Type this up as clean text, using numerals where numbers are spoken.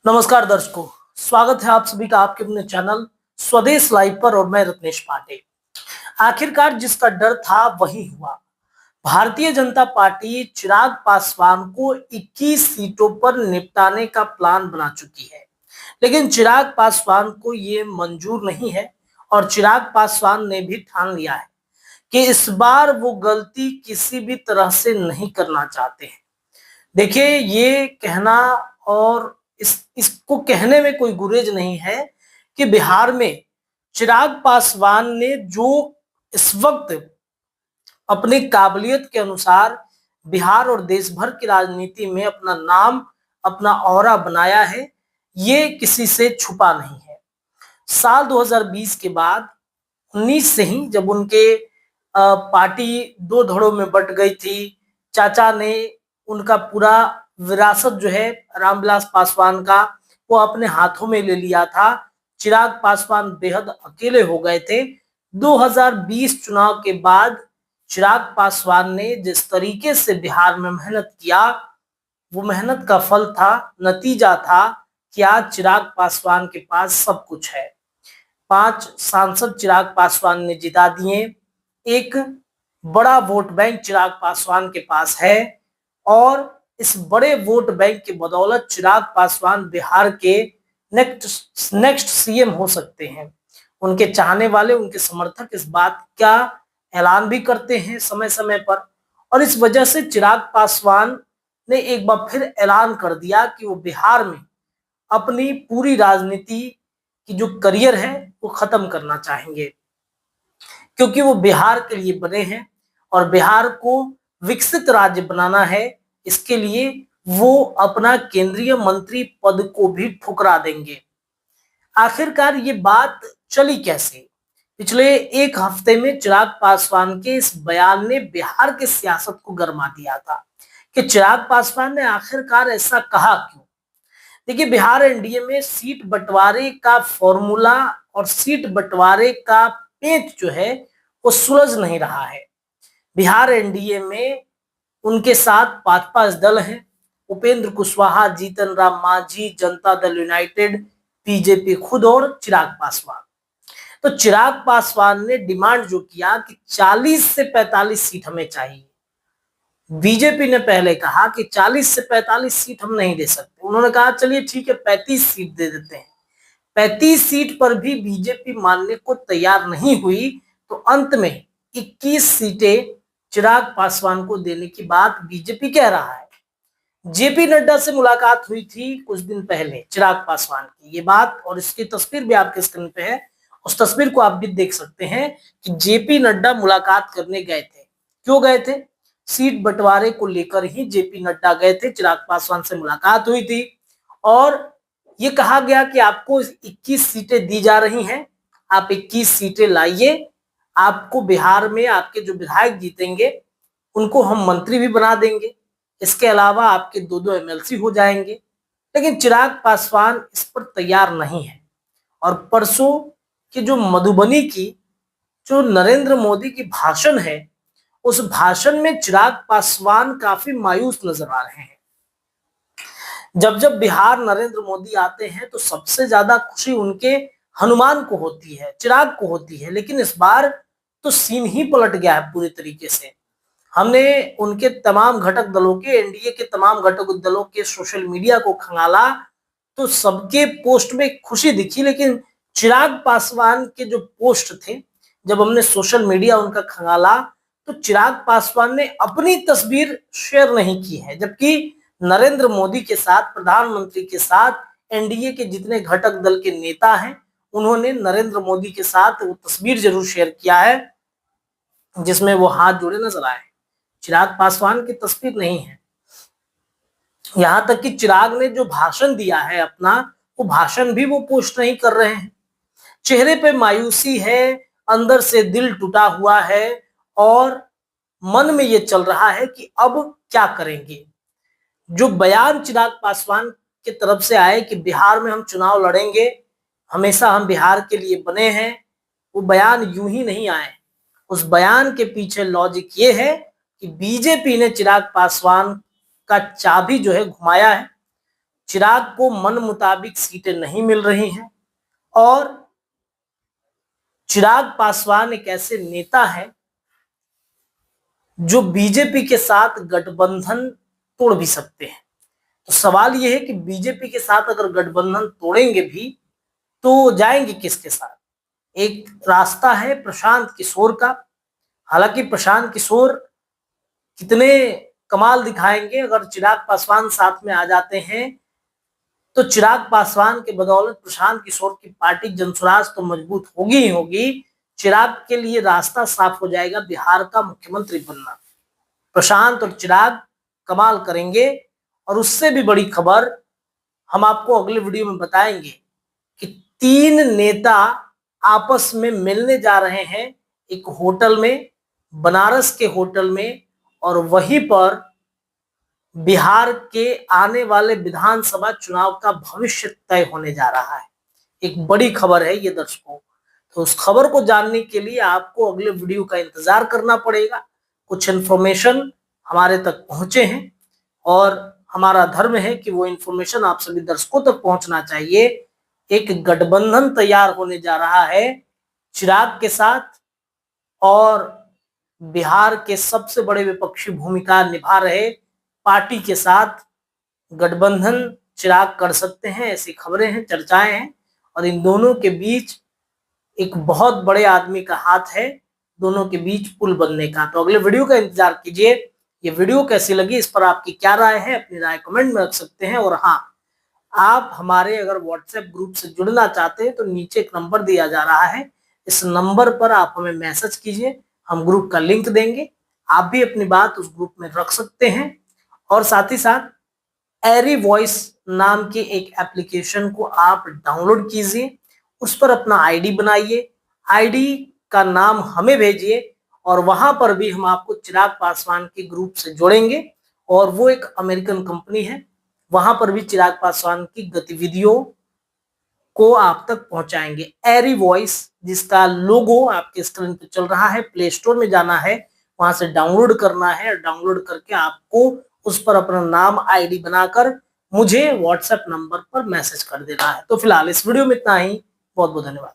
नमस्कार दर्शकों, स्वागत है आप सभी का आपके अपने चैनल स्वदेश लाइव पर। और मैं रत्नेश पांडे। आखिरकार जिसका डर था वही हुआ। भारतीय जनता पार्टी चिराग पासवान को 21 सीटों पर निपटाने का प्लान बना चुकी है, लेकिन चिराग पासवान को ये मंजूर नहीं है। और चिराग पासवान ने भी ठान लिया है कि इस बार वो गलती किसी भी तरह से नहीं करना चाहते हैं। देखिए, ये कहना और इसको कहने में कोई गुरेज नहीं है कि बिहार में चिराग पासवान ने जो इस वक्त अपनी काबिलियत के अनुसार बिहार और देश भर की राजनीति में अपना नाम, अपना ऑरा बनाया है, ये किसी से छुपा नहीं है। साल 2020 के बाद 19 से ही जब उनके पार्टी दो धड़ों में बट गई थी, चाचा ने उनका पूरा विरासत जो है रामविलास पासवान का वो अपने हाथों में ले लिया था। चिराग पासवान बेहद अकेले हो गए थे। 2020 चुनाव के बाद चिराग पासवान ने जिस तरीके से बिहार में मेहनत किया, वो मेहनत का फल था, नतीजा था कि आज चिराग पासवान के पास सब कुछ है। 5 सांसद चिराग पासवान ने जिता दिए। एक बड़ा वोट बैंक चिराग पासवान के पास है और इस बड़े वोट बैंक की बदौलत चिराग पासवान बिहार के नेक्स्ट सीएम हो सकते हैं। उनके चाहने वाले, उनके समर्थक इस बात का ऐलान भी करते हैं समय समय पर। और इस वजह से चिराग पासवान ने एक बार फिर ऐलान कर दिया कि वो बिहार में अपनी पूरी राजनीति की जो करियर है वो खत्म करना चाहेंगे, क्योंकि वो बिहार के लिए बने हैं और बिहार को विकसित राज्य बनाना है। इसके लिए वो अपना केंद्रीय मंत्री पद को भी ठुकरा देंगे। आखिरकार ये बात चली कैसे? पिछले एक हफ्ते में चिराग पासवान के इस बयान ने बिहार के सियासत को गरमा दिया था कि चिराग पासवान ने आखिरकार ऐसा कहा क्यों। देखिए, बिहार एनडीए में सीट बंटवारे का फॉर्मूला और सीट बंटवारे का पेच जो है वो सुलझ नहीं रहा है। बिहार एनडीए में उनके साथ 5 दल हैं: उपेंद्र कुशवाहा, जीतन राम मांझी, जनता दल यूनाइटेड, बीजेपी खुद और चिराग पासवान। तो चिराग पासवान ने डिमांड जो किया कि 40 से 45 सीट हमें चाहिए। बीजेपी ने पहले कहा कि 40 से 45 सीट हम नहीं दे सकते। उन्होंने कहा चलिए ठीक है, 35 सीट दे देते हैं। 35 सीट पर भी बीजेपी मानने को तैयार नहीं हुई। तो अंत में 21 सीटें चिराग पासवान को देने की बात बीजेपी कह रहा है। जेपी नड्डा से मुलाकात हुई थी कुछ दिन पहले चिराग पासवान की, ये बात और इसकी तस्वीर भी आपके स्क्रीन पे है। उस तस्वीर को आप भी देख सकते हैं कि जेपी नड्डा मुलाकात करने गए थे। क्यों गए थे? सीट बंटवारे को लेकर ही जेपी नड्डा गए थे। चिराग पासवान से मुलाकात हुई थी और ये कहा गया कि आपको 21 सीटें दी जा रही हैं, आप 21 सीटें लाइए। आपको बिहार में आपके जो विधायक जीतेंगे उनको हम मंत्री भी बना देंगे। इसके अलावा आपके 2-2 एमएलसी हो जाएंगे। लेकिन चिराग पासवान इस पर तैयार नहीं है। और परसों की जो मधुबनी की जो नरेंद्र मोदी की भाषण है, उस भाषण में चिराग पासवान काफी मायूस नजर आ रहे हैं। जब जब बिहार नरेंद्र मोदी आते हैं तो सबसे ज्यादा खुशी उनके हनुमान को होती है, चिराग को होती है। लेकिन इस बार तो सीन ही पलट गया है पूरी तरीके से। हमने उनके तमाम घटक दलों के, एनडीए के तमाम घटक दलों के सोशल मीडिया को खंगाला तो सबके पोस्ट में खुशी दिखी, लेकिन चिराग पासवान के जो पोस्ट थे, जब हमने सोशल मीडिया उनका खंगाला तो चिराग पासवान ने अपनी तस्वीर शेयर नहीं की है। जबकि नरेंद्र मोदी के साथ, प्रधानमंत्री के साथ एनडीए के जितने घटक दल के नेता हैं, उन्होंने नरेंद्र मोदी के साथ वो तस्वीर जरूर शेयर किया है जिसमें वो हाथ जोड़े नजर आए। चिराग पासवान की तस्वीर नहीं है। यहां तक कि चिराग ने जो भाषण दिया है अपना, वो भाषण भी वो पोस्ट नहीं कर रहे हैं। चेहरे पे मायूसी है, अंदर से दिल टूटा हुआ है और मन में ये चल रहा है कि अब क्या करेंगे। जो बयान चिराग पासवान की तरफ से आए कि बिहार में हम चुनाव लड़ेंगे, हमेशा हम बिहार के लिए बने हैं, वो बयान यूं ही नहीं आए। उस बयान के पीछे लॉजिक ये है कि बीजेपी ने चिराग पासवान का चाबी जो है घुमाया है। चिराग को मन मुताबिक सीटें नहीं मिल रही हैं और चिराग पासवान एक ऐसे नेता हैं जो बीजेपी के साथ गठबंधन तोड़ भी सकते हैं। तो सवाल यह है कि बीजेपी के साथ अगर गठबंधन तोड़ेंगे भी तो जाएंगे किसके साथ? एक रास्ता है प्रशांत किशोर का। हालांकि प्रशांत किशोर कितने कमाल दिखाएंगे अगर चिराग पासवान साथ में आ जाते हैं, तो चिराग पासवान के बदौलत प्रशांत किशोर की पार्टी जनसुराज तो मजबूत होगी ही होगी। चिराग के लिए रास्ता साफ हो जाएगा बिहार का मुख्यमंत्री बनना। प्रशांत और चिराग कमाल करेंगे। और उससे भी बड़ी खबर हम आपको अगले वीडियो में बताएंगे कि 3 नेता आपस में मिलने जा रहे हैं एक होटल में, बनारस के होटल में, और वहीं पर बिहार के आने वाले विधानसभा चुनाव का भविष्य तय होने जा रहा है। एक बड़ी खबर है ये दर्शकों। तो उस खबर को जानने के लिए आपको अगले वीडियो का इंतजार करना पड़ेगा। कुछ इन्फॉर्मेशन हमारे तक पहुंचे हैं और हमारा धर्म है कि वो इन्फॉर्मेशन आप सभी दर्शकों तक पहुंचना चाहिए। एक गठबंधन तैयार होने जा रहा है चिराग के साथ और बिहार के सबसे बड़े विपक्षी भूमिका निभा रहे पार्टी के साथ गठबंधन चिराग कर सकते हैं, ऐसी खबरें हैं, चर्चाएं हैं। और इन दोनों के बीच एक बहुत बड़े आदमी का हाथ है, दोनों के बीच पुल बनने का। तो अगले वीडियो का इंतजार कीजिए। ये वीडियो कैसी लगी, इस पर आपकी क्या राय है, अपनी राय कमेंट में रख सकते हैं। और हाँ, आप हमारे अगर व्हाट्सएप ग्रुप से जुड़ना चाहते हैं तो नीचे एक नंबर दिया जा रहा है, इस नंबर पर आप हमें मैसेज कीजिए, हम ग्रुप का लिंक देंगे। आप भी अपनी बात उस ग्रुप में रख सकते हैं। और साथ ही साथ एरी वॉइस नाम के एक एप्लीकेशन को आप डाउनलोड कीजिए, उस पर अपना आईडी बनाइए, आईडी का नाम हमें भेजिए और वहां पर भी हम आपको चिराग पासवान के ग्रुप से जोड़ेंगे। और वो एक अमेरिकन कंपनी है, वहां पर भी चिराग पासवान की गतिविधियों को आप तक पहुंचाएंगे। एरी वॉइस, जिसका लोगो आपके स्क्रीन पर चल रहा है, प्ले स्टोर में जाना है, वहां से डाउनलोड करना है। डाउनलोड करके आपको उस पर अपना नाम आईडी बनाकर मुझे व्हाट्सएप नंबर पर मैसेज कर देना है। तो फिलहाल इस वीडियो में इतना ही। बहुत बहुत धन्यवाद।